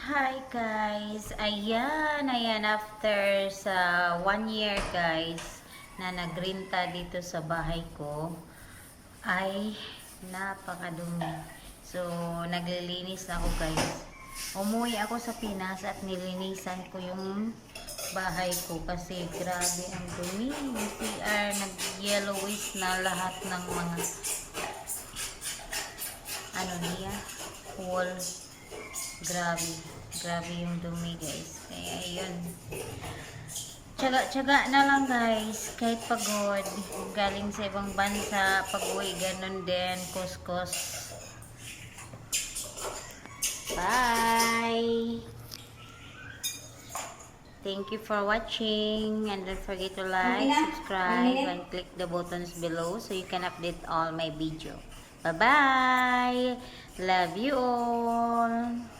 Hi guys! Ayan, after sa 1 year guys, na nagrinta dito sa bahay ko, ay napakadumi. So, naglilinis na ako guys. Umuwi ako sa Pinas at nilinisan ko yung bahay ko kasi grabe ang dumi. Yung CR, nag-yellowish na lahat ng mga niya, wall. Grabe yung dumi guys. Kaya yun, tsaga na lang guys, kahit pagod galing sa ibang bansa, pag-uwi ganun din, kuskus. Bye! Thank you for watching, and don't forget to like, subscribe, and click the buttons below so you can update all my video. Bye bye! Love you all!